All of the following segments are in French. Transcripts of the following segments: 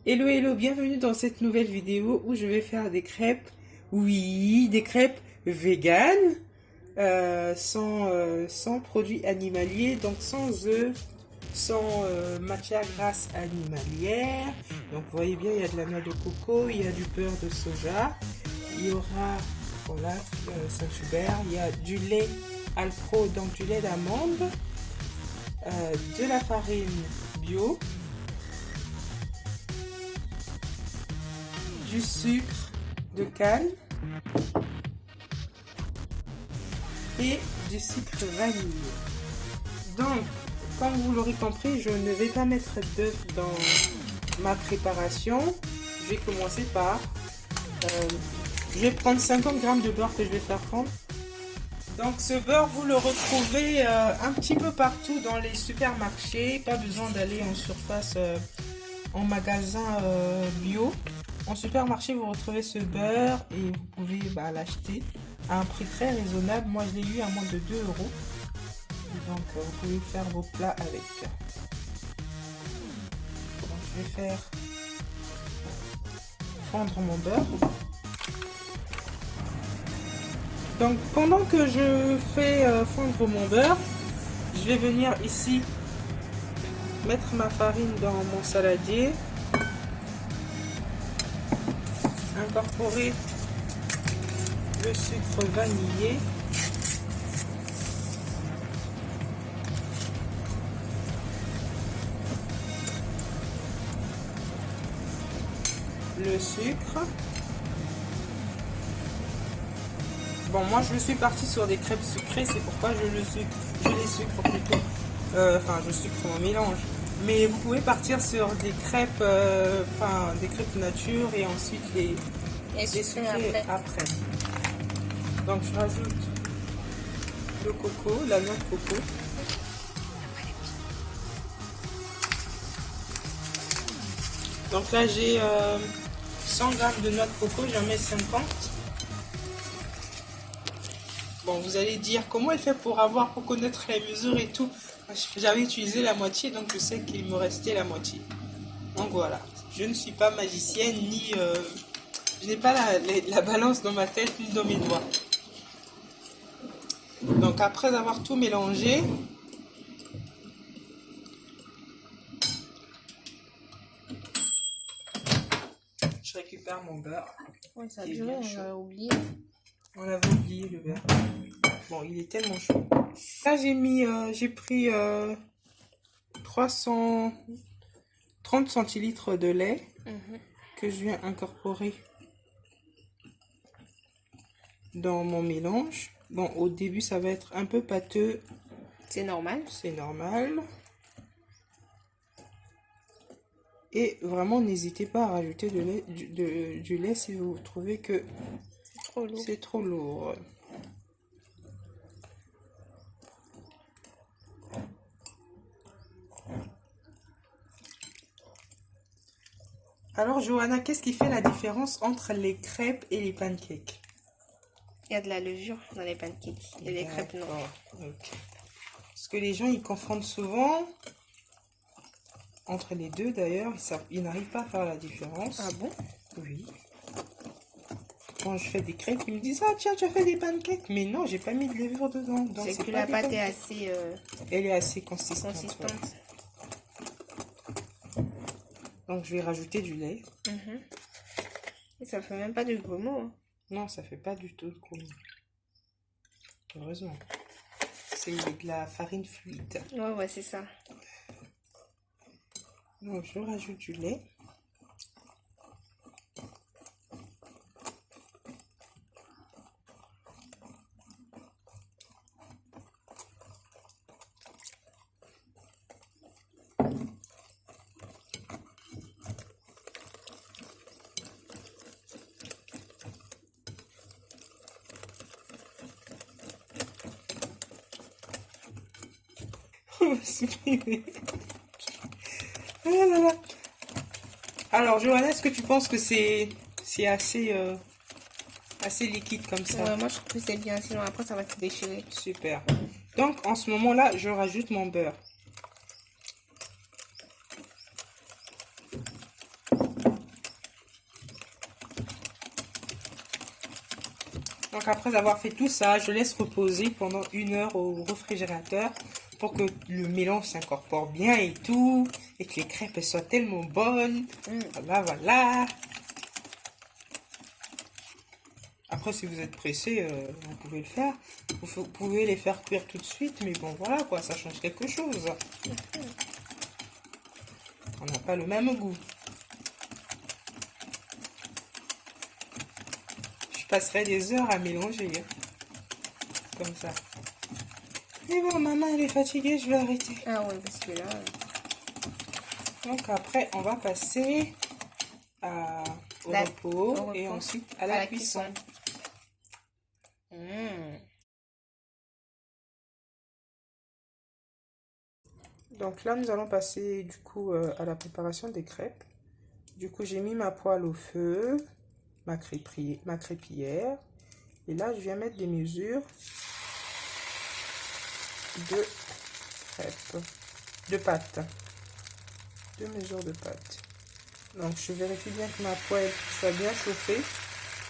Hello hello, bienvenue dans cette nouvelle vidéo où je vais faire des crêpes. Oui, des crêpes vegan, sans produits animaliers, donc sans œufs, sans matière grasse animalière. Donc vous voyez bien, il y a de la noix de coco, il y a du beurre de soja, il y aura, voilà, Saint-Hubert, il y a du lait Alpro, donc du lait d'amande, de la farine bio, du sucre de canne et du sucre vanille. Donc, comme vous l'aurez compris, je ne vais pas mettre d'œuf dans ma préparation. Je vais commencer par... je vais prendre 50 g de beurre que je vais faire fondre. Donc ce beurre, vous le retrouvez un petit peu partout dans les supermarchés. Pas besoin d'aller en surface, en magasin bio. En supermarché, vous retrouvez ce beurre et vous pouvez l'acheter à un prix très raisonnable. Moi, je l'ai eu à moins de 2 euros. Donc, vous pouvez faire vos plats avec. Donc, je vais faire fondre mon beurre. Donc, pendant que je fais fondre mon beurre, je vais venir ici mettre ma farine dans mon saladier. Incorporer le sucre vanillé, le sucre. Bon, moi je suis partie sur des crêpes sucrées, c'est pourquoi je les sucre plutôt. Enfin, je sucre mon mélange. Mais vous pouvez partir sur des crêpes, des crêpes nature et ensuite les sucrer après. Donc je rajoute le coco, la noix de coco. Donc là j'ai 100 g de noix de coco, j'en mets 50. Bon, vous allez dire comment elle fait pour connaître les mesures et tout. J'avais utilisé la moitié, donc je sais qu'il me restait la moitié. Donc voilà, je ne suis pas magicienne, ni je n'ai pas la balance dans ma tête, ni dans mes doigts. Donc après avoir tout mélangé, je récupère mon beurre. Oui, ça a duré, on avait oublié. On avait oublié le beurre. Bon, il est tellement chaud. Là, j'ai pris 30 centilitres de lait que je viens incorporer dans mon mélange. Bon, au début, ça va être un peu pâteux. C'est normal. C'est normal. Et vraiment, n'hésitez pas à rajouter du lait si vous trouvez que c'est trop lourd. Alors, Johanna, qu'est-ce qui fait la différence entre les crêpes et les pancakes? Il y a de la levure dans les pancakes et les crêpes non. Okay. Parce que les gens, ils confondent souvent entre les deux d'ailleurs. Ils n'arrivent pas à faire la différence. Ah bon? Oui. Quand je fais des crêpes, ils me disent « Ah tiens, tu as fait des pancakes ». Mais non, j'ai pas mis de levure dedans. C'est que la pâte est assez... Elle est assez consistante. Ouais. Donc, je vais rajouter du lait. Et ça fait même pas de grumeaux. Hein. Non, ça fait pas du tout de grumeaux. Heureusement. C'est de la farine fluide. Ouais, c'est ça. Donc, je rajoute du lait. Alors, Johanna, est-ce que tu penses que c'est assez, assez liquide comme ça? Ouais, moi je trouve que c'est bien, sinon après ça va se déchirer. Super. Donc, en ce moment-là, je rajoute mon beurre. Donc après avoir fait tout ça, je laisse reposer pendant 1 heure au réfrigérateur pour que le mélange s'incorpore bien et tout, et que les crêpes soient tellement bonnes. Voilà, voilà. Après, si vous êtes pressé, vous pouvez le faire. Vous pouvez les faire cuire tout de suite, mais bon, voilà quoi, ça change quelque chose. On n'a pas le même goût. Je passerai des heures à mélanger, comme ça. Mais bon, maman, elle est fatiguée, je vais arrêter. Ah oui, parce que là... Donc après, on va passer au repos et ensuite à la cuisson. Donc là, nous allons passer du coup à la préparation des crêpes. Du coup, j'ai mis ma poêle au feu, ma crêpillière. Et là, je viens mettre des mesures de crêpes, de pâte. 2 mesures de pâte. Donc, je vérifie bien que ma poêle soit bien chauffée.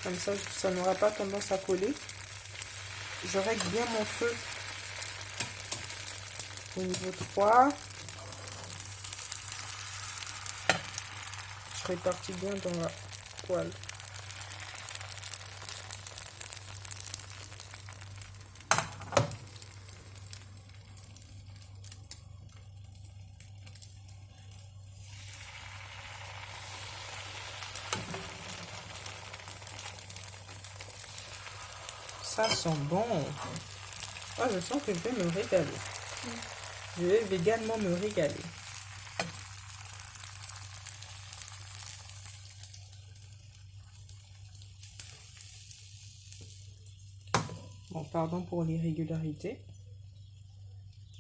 Comme ça n'aura pas tendance à coller. Je règle bien mon feu au niveau 3. Je répartis bien dans la poêle. Ça sent bon. Ah, je sens que je vais me régaler. Je vais également me régaler. Bon, pardon pour l'irrégularité.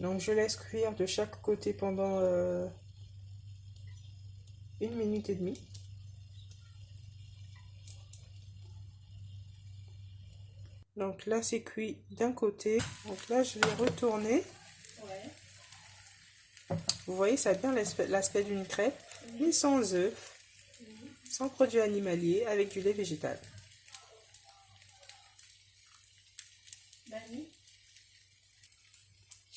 Donc, je laisse cuire de chaque côté pendant 1 minute et demie. Donc là, c'est cuit d'un côté. Donc là, je vais retourner. Vous voyez, ça a bien l'aspect d'une crêpe, mais sans œufs, sans produits animaliers, avec du lait végétal.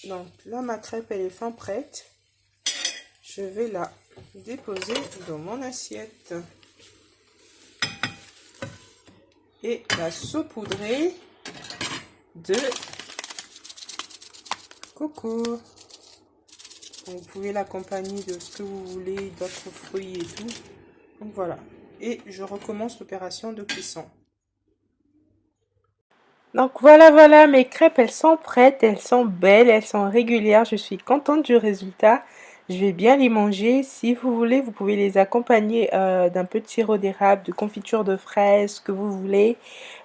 Donc là, ma crêpe, elle est fin prête. Je vais la déposer dans mon assiette. Et la saupoudrer de coco. Vous pouvez l'accompagner de ce que vous voulez, d'autres fruits et tout. Donc voilà. Et je recommence l'opération de cuisson. Donc voilà, mes crêpes, elles sont prêtes, elles sont belles, elles sont régulières. Je suis contente du résultat. Je vais bien les manger. Si vous voulez, vous pouvez les accompagner d'un peu de sirop d'érable, de confiture de fraises, ce que vous voulez.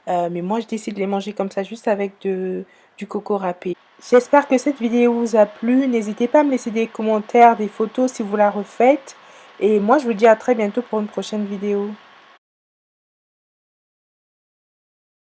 Mais moi, je décide de les manger comme ça, juste avec du coco râpé. J'espère que cette vidéo vous a plu. N'hésitez pas à me laisser des commentaires, des photos si vous la refaites. Et moi, je vous dis à très bientôt pour une prochaine vidéo.